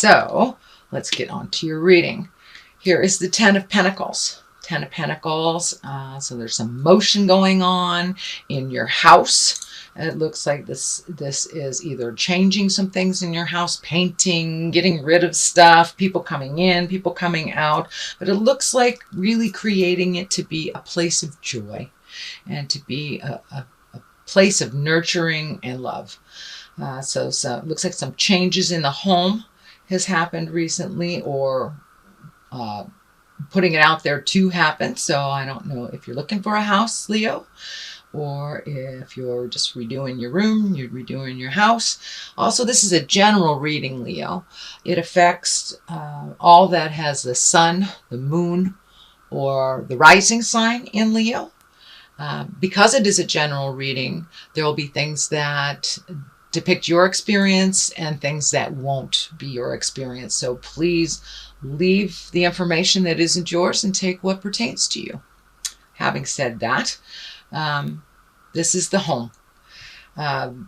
So let's get on to your reading. Here is the Ten of Pentacles. Ten of Pentacles. So there's some motion going on in your house. It looks like this is either changing some things in your house, painting, getting rid of stuff, people coming in, people coming out. But it looks like really creating it to be a place of joy and to be a place of nurturing and love. So it looks like some changes in the home has happened recently, or putting it out there to happen. So I don't know if you're looking for a house, Leo, or if you're just redoing your room, you're redoing your house. Also, this is a general reading, Leo. It affects all that has the sun, the moon, or the rising sign in Leo. Because it is a general reading, there will be things that depict your experience and things that won't be your experience. So please leave the information that isn't yours and take what pertains to you. Having said that, this is the home. 10,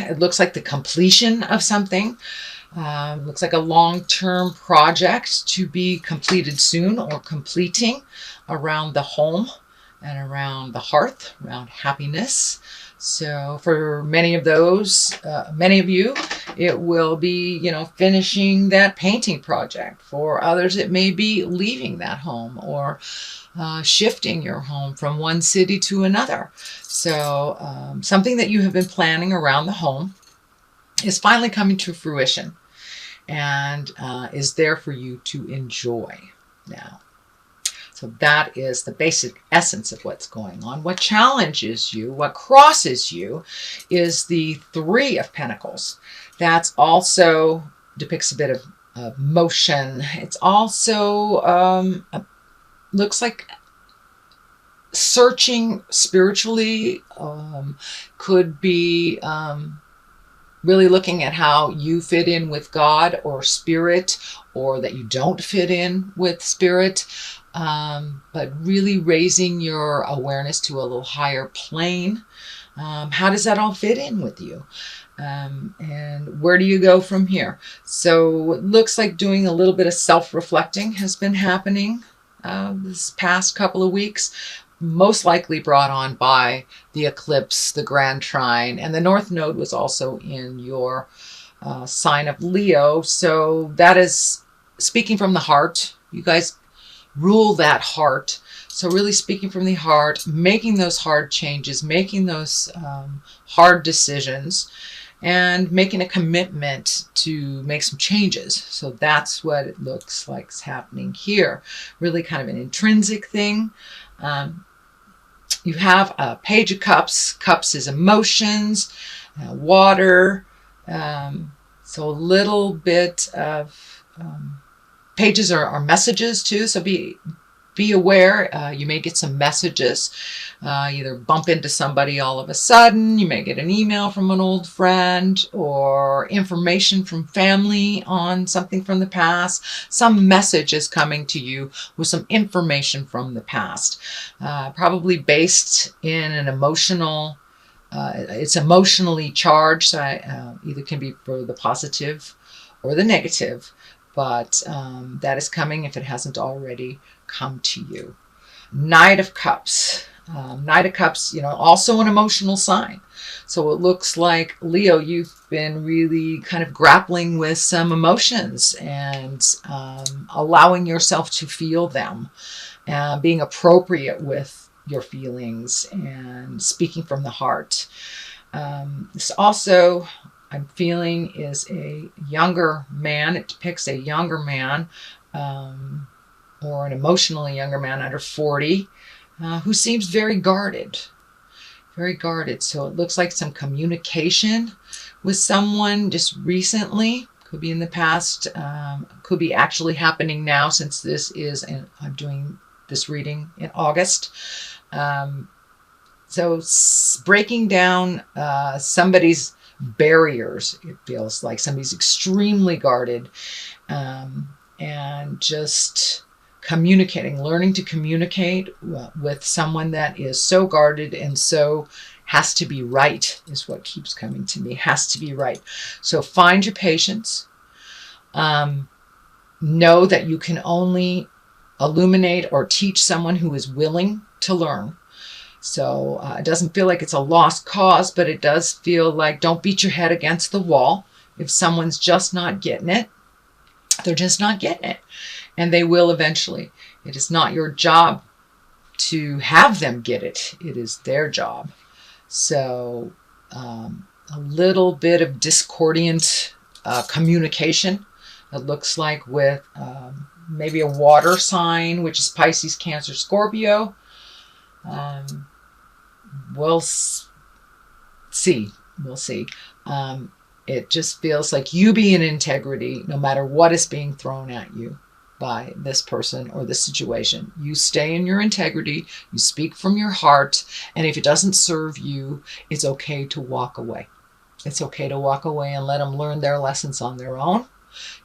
it looks like the completion of something. Looks like a long-term project to be completed soon, or completing around the home and around the hearth, around happiness. So for many of you, it will be, finishing that painting project. For others, it may be leaving that home, or shifting your home from one city to another. So something that you have been planning around the home is finally coming to fruition and is there for you to enjoy now. So that is the basic essence of what's going on. What challenges you, what crosses you, is the Three of Pentacles. That's also depicts a bit of motion. It's also looks like searching spiritually. Could be really looking at how you fit in with God or spirit, or that you don't fit in with spirit. But really raising your awareness to a little higher plane. How does that all fit in with you? And where do you go from here? So it looks like doing a little bit of self-reflecting has been happening this past couple of weeks, most likely brought on by the eclipse, the Grand Trine, and the North Node was also in your sign of Leo. So that is speaking from the heart. You guys rule that heart. So really speaking from the heart, making those hard changes, making those hard decisions, and making a commitment to make some changes. So that's what it looks like is happening here. Really kind of an intrinsic thing. You have a Page of Cups. Cups is emotions, water. So a little bit of pages are messages too, so be aware. You may get some messages, either bump into somebody all of a sudden, you may get an email from an old friend, or information from family on something from the past. Some message is coming to you with some information from the past, probably based in an emotional, it's emotionally charged, so either can be for the positive or the negative. But that is coming if it hasn't already come to you. Knight of Cups. Knight of Cups, also an emotional sign. So it looks like, Leo, you've been really kind of grappling with some emotions and allowing yourself to feel them, being appropriate with your feelings and speaking from the heart. This also, I'm feeling, is a younger man. It depicts a younger man, or an emotionally younger man under 40, who seems very guarded. Very guarded. So it looks like some communication with someone just recently. Could be in the past. Could be actually happening now, since this is, and I'm doing this reading in August. So breaking down somebody's barriers. It feels like somebody's extremely guarded, and just communicating, learning to communicate with someone that is so guarded and so has to be right, is what keeps coming to me. Has to be right. So find your patience. Know that you can only illuminate or teach someone who is willing to learn. So it doesn't feel like it's a lost cause, but it does feel like don't beat your head against the wall. If someone's just not getting it, they're just not getting it. And they will eventually. It is not your job to have them get it. It is their job. So a little bit of discordant communication, it looks like, with maybe a water sign, which is Pisces, Cancer, Scorpio. We'll see. We'll see. It just feels like you be in integrity no matter what is being thrown at you by this person or this situation. You stay in your integrity, you speak from your heart, and if it doesn't serve you, it's okay to walk away. It's okay to walk away and let them learn their lessons on their own.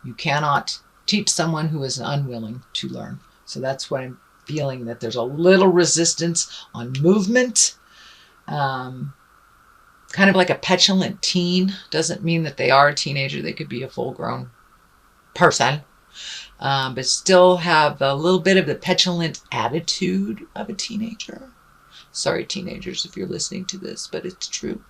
You cannot teach someone who is unwilling to learn. So that's what I'm feeling, that there's a little resistance on movement. Kind of like a petulant teen. Doesn't mean that they are a teenager. They could be a full-grown person. But still have a little bit of the petulant attitude of a teenager. Sorry, teenagers, if you're listening to this, but it's true.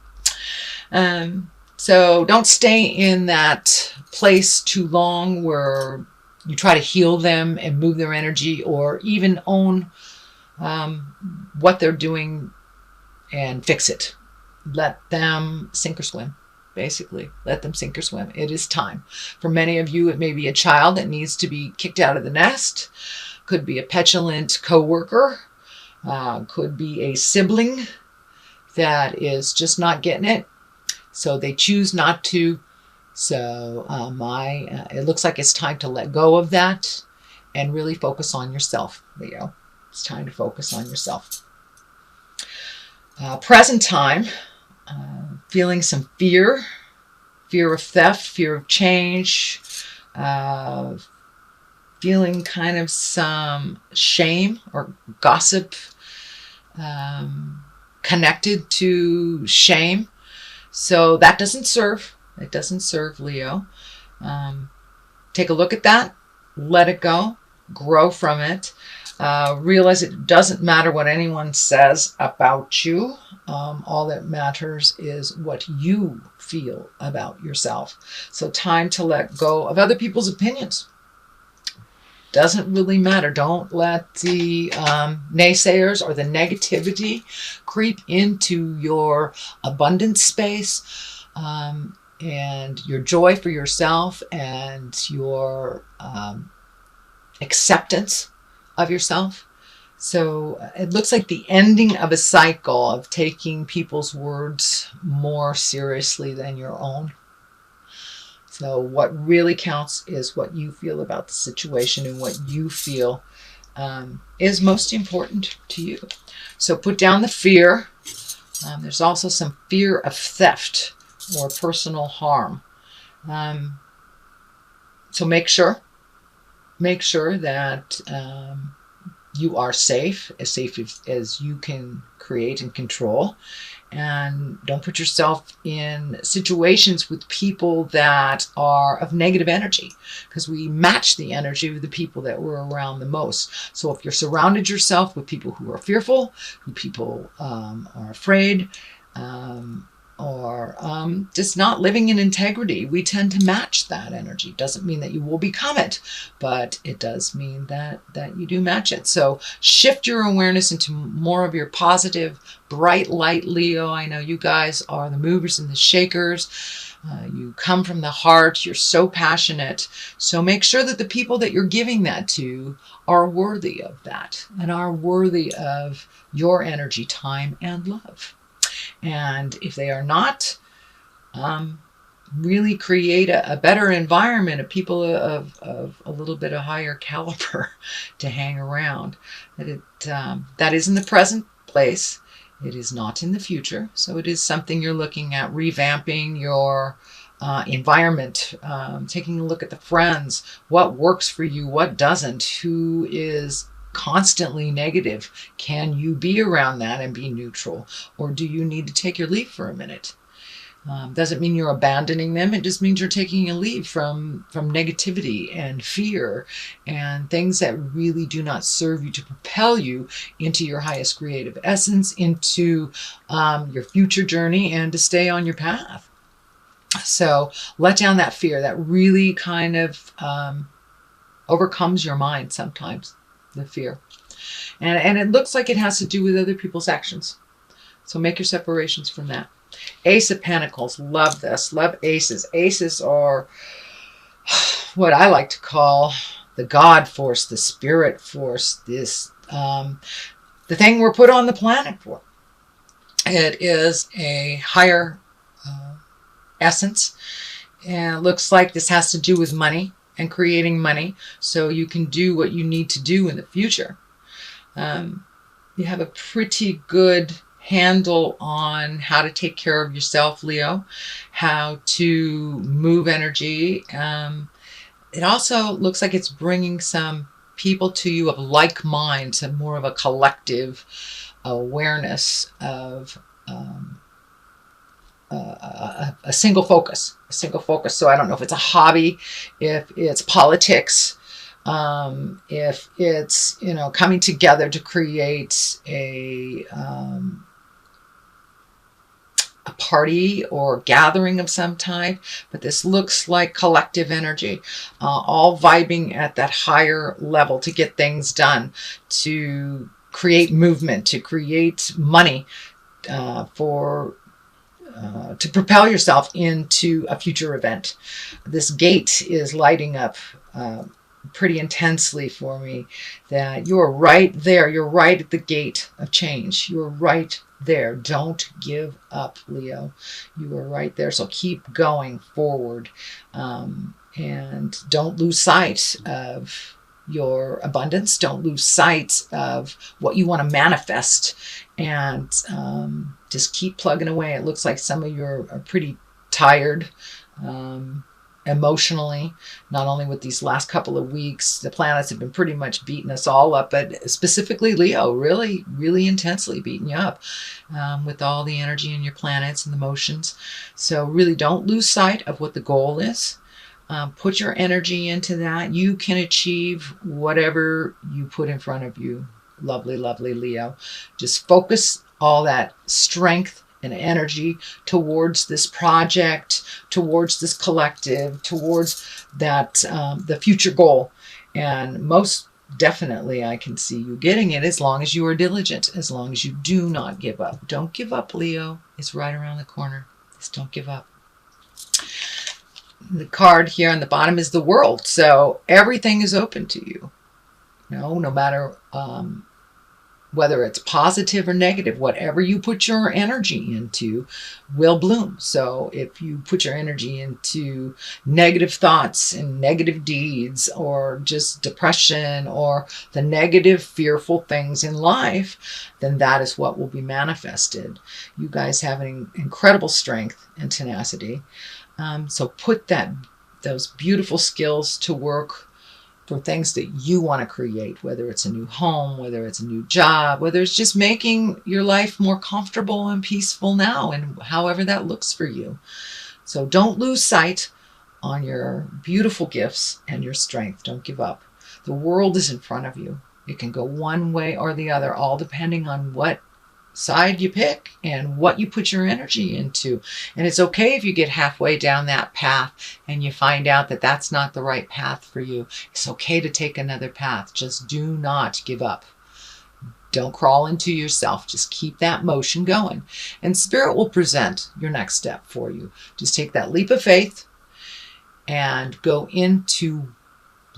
So don't stay in that place too long where you try to heal them and move their energy, or even own what they're doing and fix it. Let them sink or swim. Basically, let them sink or swim. It is time. For many of you, it may be a child that needs to be kicked out of the nest. Could be a petulant coworker. Could be a sibling that is just not getting it. So they choose not to. So it looks like it's time to let go of that and really focus on yourself, Leo. It's time to focus on yourself. Present time. Feeling some fear of theft, fear of change, feeling kind of some shame or gossip connected to shame. So that doesn't serve. It doesn't serve, Leo. Take a look at that. Let it go. Grow from it. Realize it doesn't matter what anyone says about you. All that matters is what you feel about yourself. So time to let go of other people's opinions. Doesn't really matter. Don't let the naysayers or the negativity creep into your abundance space and your joy for yourself and your acceptance of yourself. So it looks like the ending of a cycle of taking people's words more seriously than your own. So what really counts is what you feel about the situation and what you feel is most important to you. So put down the fear. There's also some fear of theft or personal harm. So make sure that you are safe as you can create and control. And don't put yourself in situations with people that are of negative energy, because we match the energy of the people that we're around the most. So if you're surrounded yourself with people who are fearful, who people are afraid, or just not living in integrity, we tend to match that energy. Doesn't mean that you will become it, but it does mean that you do match it. So shift your awareness into more of your positive, bright light, Leo. I know you guys are the movers and the shakers. You come from the heart. You're so passionate. So make sure that the people that you're giving that to are worthy of that and are worthy of your energy, time, and love. And if they are not, really create a better environment of people of a little bit of higher caliber to hang around. That is in the present place. It is not in the future. So it is something you're looking at, revamping your environment, taking a look at the friends, what works for you, what doesn't, who is constantly negative. Can you be around that and be neutral? Or do you need to take your leave for a minute? Doesn't mean you're abandoning them. It just means you're taking a leave from negativity and fear and things that really do not serve you to propel you into your highest creative essence, into your future journey, and to stay on your path. So let down that fear that really kind of overcomes your mind sometimes, the fear. And it looks like it has to do with other people's actions. So make your separations from that. Ace of Pentacles. Love this. Love aces. Aces are what I like to call the God force, the spirit force, this the thing we're put on the planet for. It is a higher essence. And it looks like this has to do with money and creating money so you can do what you need to do in the future. You have a pretty good handle on how to take care of yourself, Leo, how to move energy. It also looks like it's bringing some people to you of like mind, to more of a collective awareness of a single focus. So I don't know if it's a hobby, if it's politics, if it's, coming together to create a party or gathering of some type, but this looks like collective energy, all vibing at that higher level to get things done, to create movement, to create money, to propel yourself into a future event. This gate is lighting up pretty intensely for me, that you're right there. You're right at the gate of change. You're right there. Don't give up, Leo. You are right there. So keep going forward, and don't lose sight of your abundance. Don't lose sight of what you want to manifest, and just keep plugging away. It looks like some of you are pretty tired emotionally, not only with these last couple of weeks. The planets have been pretty much beating us all up, but specifically Leo, really, really intensely beating you up with all the energy in your planets and the motions. So really don't lose sight of what the goal is. Put your energy into that. You can achieve whatever you put in front of you. Lovely, lovely Leo. Just focus all that strength and energy towards this project, towards this collective, towards that the future goal. And most definitely I can see you getting it as long as you are diligent, as long as you do not give up. Don't give up, Leo. It's right around the corner. Just don't give up. The card here on the bottom is the World. So everything is open to you. No matter whether it's positive or negative, whatever you put your energy into will bloom. So if you put your energy into negative thoughts and negative deeds, or just depression, or the negative, fearful things in life, then that is what will be manifested. You guys have an incredible strength and tenacity. So put those beautiful skills to work for things that you want to create, whether it's a new home, whether it's a new job, whether it's just making your life more comfortable and peaceful now, and however that looks for you. So don't lose sight on your beautiful gifts and your strength. Don't give up. The world is in front of you. It can go one way or the other, all depending on what side you pick and what you put your energy into. And it's okay if you get halfway down that path and you find out that that's not the right path for you. It's okay to take another path. Just do not give up. Don't crawl into yourself. Just keep that motion going. And Spirit will present your next step for you. Just take that leap of faith and go into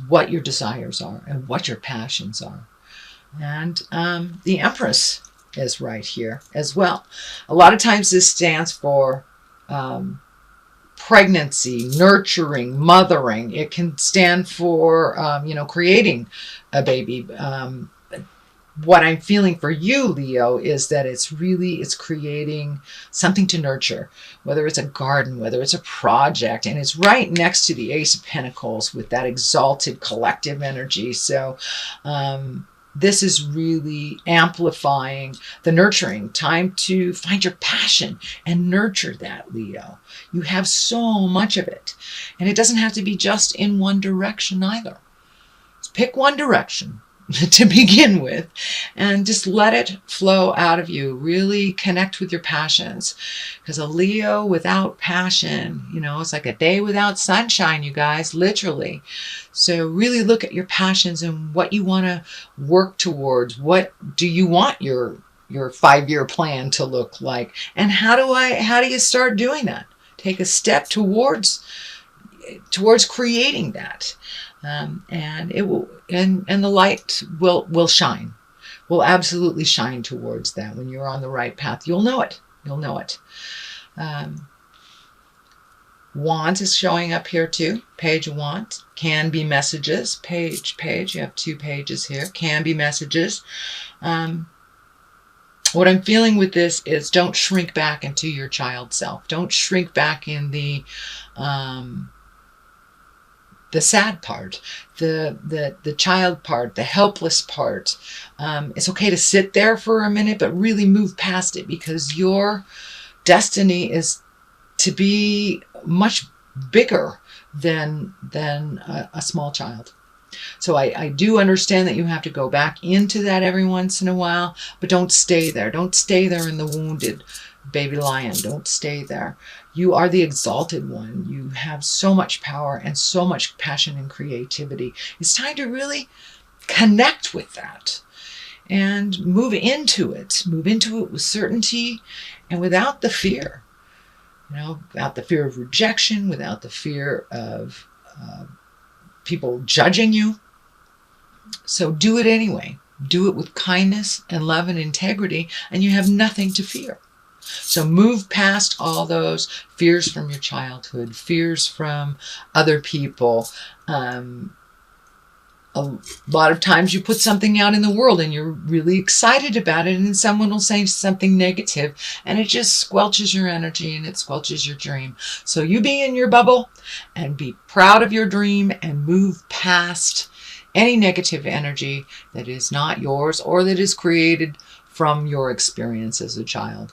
what your desires are and what your passions are. And the Empress is right here as well. A lot of times this stands for pregnancy, nurturing, mothering. It can stand for, creating a baby. What I'm feeling for you, Leo, is that it's creating something to nurture, whether it's a garden, whether it's a project, and it's right next to the Ace of Pentacles with that exalted collective energy. So, this is really amplifying the nurturing. Time to find your passion and nurture that, Leo. You have so much of it. And it doesn't have to be just in one direction either. Just pick one direction to begin with and just let it flow out of you. Really connect with your passions. Because a Leo without passion, it's like a day without sunshine, you guys, literally. So really look at your passions and what you want to work towards. What do you want your 5-year plan to look like? And how do you start doing that? Take a step towards creating that. And it will, and the light will shine, will absolutely shine towards that. When you're on the right path, you'll know it. Wands is showing up here too. Page of Wands. Can be messages. Page. You have 2 pages here. Can be messages. What I'm feeling with this is don't shrink back into your child self. Don't shrink back in the sad part, the child part, the helpless part. It's okay to sit there for a minute, but really move past it, because your destiny is to be much bigger than a small child. So I do understand that you have to go back into that every once in a while, but don't stay there. Don't stay there in the wounded baby lion. Don't stay there. You are the exalted one. You have so much power and so much passion and creativity. It's time to really connect with that and move into it. Move into it with certainty and without the fear. Without the fear of rejection, without the fear of people judging you. So do it anyway. Do it with kindness and love and integrity, and you have nothing to fear. So move past all those fears from your childhood, fears from other people. A lot of times you put something out in the world and you're really excited about it, and then someone will say something negative and it just squelches your energy and it squelches your dream. So you be in your bubble and be proud of your dream and move past any negative energy that is not yours or that is created from your experience as a child.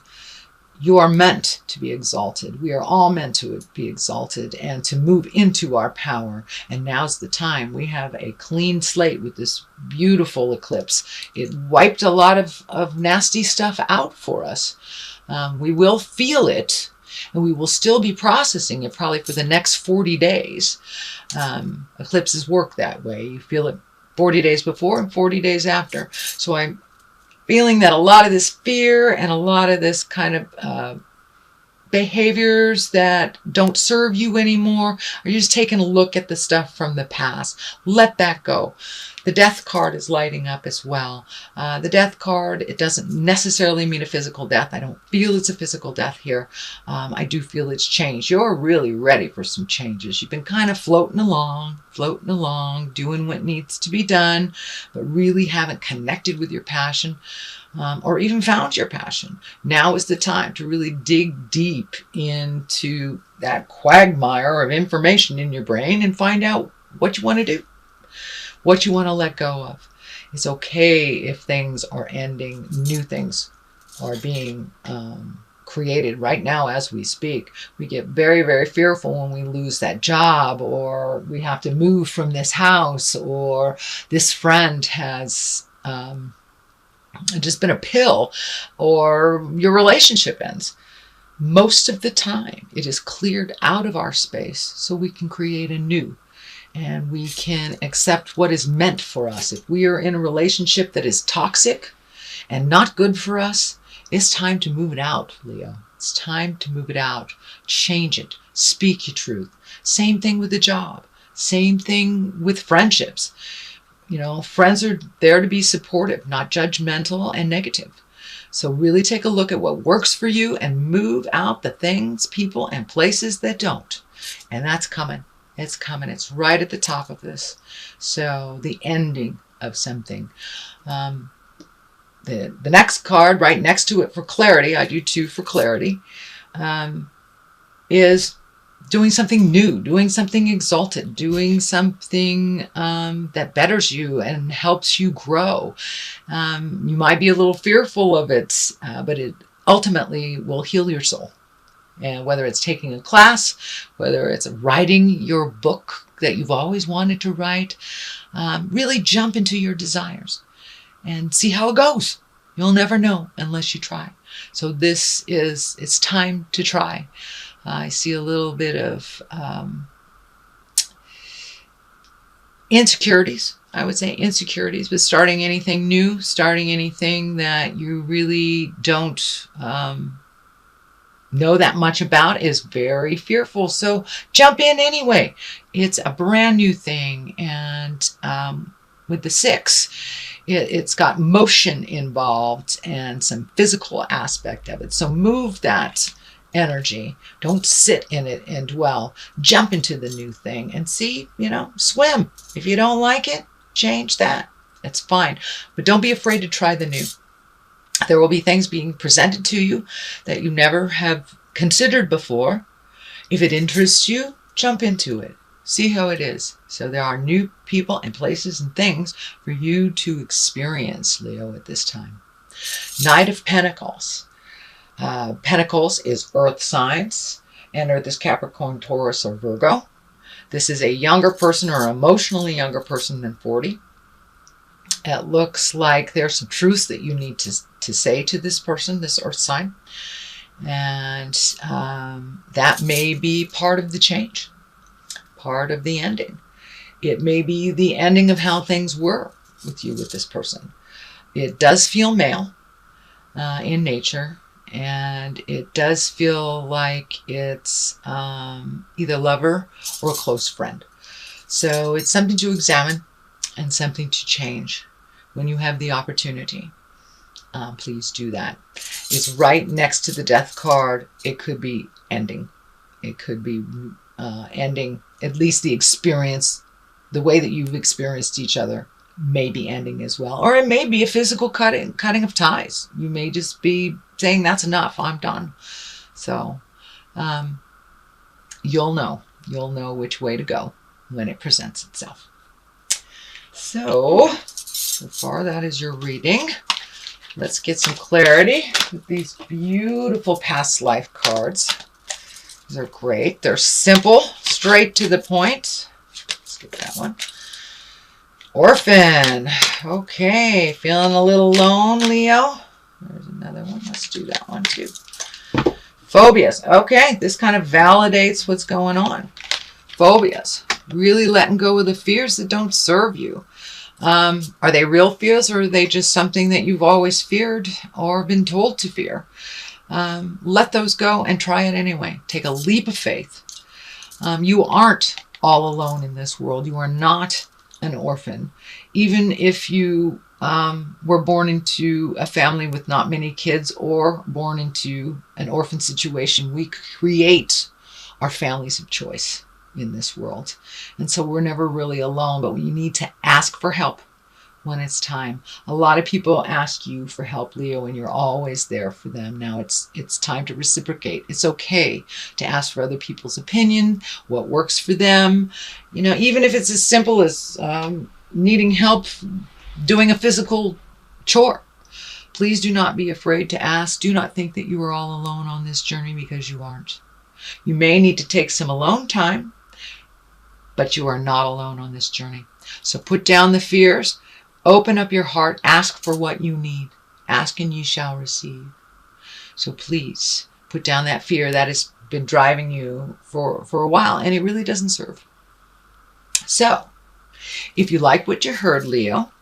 You are meant to be exalted. We are all meant to be exalted and to move into our power. And now's the time. We have a clean slate with this beautiful eclipse. It wiped a lot of nasty stuff out for us. We will feel it, and we will still be processing it probably for the next 40 days. Eclipses work that way. You feel it 40 days before and 40 days after. So I'm feeling that a lot of this fear and a lot of this kind of behaviors that don't serve you anymore, or you're just taking a look at the stuff from the past. Let that go. The death card is lighting up as well. The death card, it doesn't necessarily mean a physical death. I don't feel it's a physical death here. I do feel it's change. You're really ready for some changes. You've been kind of floating along, doing what needs to be done, but really haven't connected with your passion. Or even found your passion. Now is the time to really dig deep into that quagmire of information in your brain and find out what you want to do, what you want to let go of. It's okay if things are ending, new things are being created right now as we speak. We get very, very fearful when we lose that job, or we have to move from this house, or this friend has just been a pill, or your relationship ends. Most of the time, it is cleared out of our space so we can create a new, and we can accept what is meant for us. If we are in a relationship that is toxic and not good for us, it's time to move it out, Leo. It's time to move it out. Change it. Speak your truth. Same thing with the job. Same thing with friendships. Friends are there to be supportive, not judgmental and negative. So really take a look at what works for you and move out the things, people, and places that don't. And that's coming. It's coming. It's right at the top of this. So the ending of something. The next card right next to it for clarity, I do 2 for clarity, is doing something new, doing something exalted, doing something that betters you and helps you grow. You might be a little fearful of it, but it ultimately will heal your soul. And whether it's taking a class, whether it's writing your book that you've always wanted to write, really jump into your desires and see how it goes. You'll never know unless you try. So it's time to try. I see a little bit of insecurities, I would say insecurities, but starting anything new, starting anything that you really don't know that much about is very fearful. So jump in anyway. It's a brand new thing. And with the 6, it's got motion involved and some physical aspect of it. So move that energy. Don't sit in it and dwell. Jump into the new thing and see, swim. If you don't like it, change that. It's fine. But don't be afraid to try the new. There will be things being presented to you that you never have considered before. If it interests you, jump into it. See how it is. So there are new people and places and things for you to experience, Leo, at this time. Knight of Pentacles. Pentacles is earth signs, and earth is Capricorn, Taurus, or Virgo. This is a younger person or emotionally younger person than 40. It looks like there's some truths that you need to say to this person, this earth sign. And that may be part of the change, part of the ending. It may be the ending of how things were with you with this person. It does feel male in nature, and it does feel like it's either lover or a close friend. So it's something to examine and something to change when you have the opportunity. Please do that. It's right next to the death card. It could be ending. It could be ending, at least the experience, the way that you've experienced each other may be ending as well. Or it may be a physical cutting of ties. You may just be saying, that's enough, I'm done. So you'll know which way to go when it presents itself. So far that is your reading. Let's get some clarity with these beautiful past life cards. These are great. They're simple, straight to the point. Let's get that one. Orphan. Okay, feeling a little alone, Leo? There's another one. Let's do that one too. Phobias. Okay, this kind of validates what's going on. Phobias. Really letting go of the fears that don't serve you. Are they real fears, or are they just something that you've always feared or been told to fear? Let those go and try it anyway. Take a leap of faith. You aren't all alone in this world. You are not an orphan. Even if you were born into a family with not many kids or born into an orphan situation, we create our families of choice in this world. And so we're never really alone, but we need to ask for help when it's time. A lot of people ask you for help, Leo, and you're always there for them. Now it's time to reciprocate. It's okay to ask for other people's opinion, what works for them. Even if it's as simple as needing help doing a physical chore. Please do not be afraid to ask. Do not think that you are all alone on this journey, because you aren't. You may need to take some alone time, but you are not alone on this journey. So put down the fears, open up your heart, ask for what you need. Ask and you shall receive. So please put down that fear that has been driving you for a while, and it really doesn't serve. So if you like what you heard, Leo,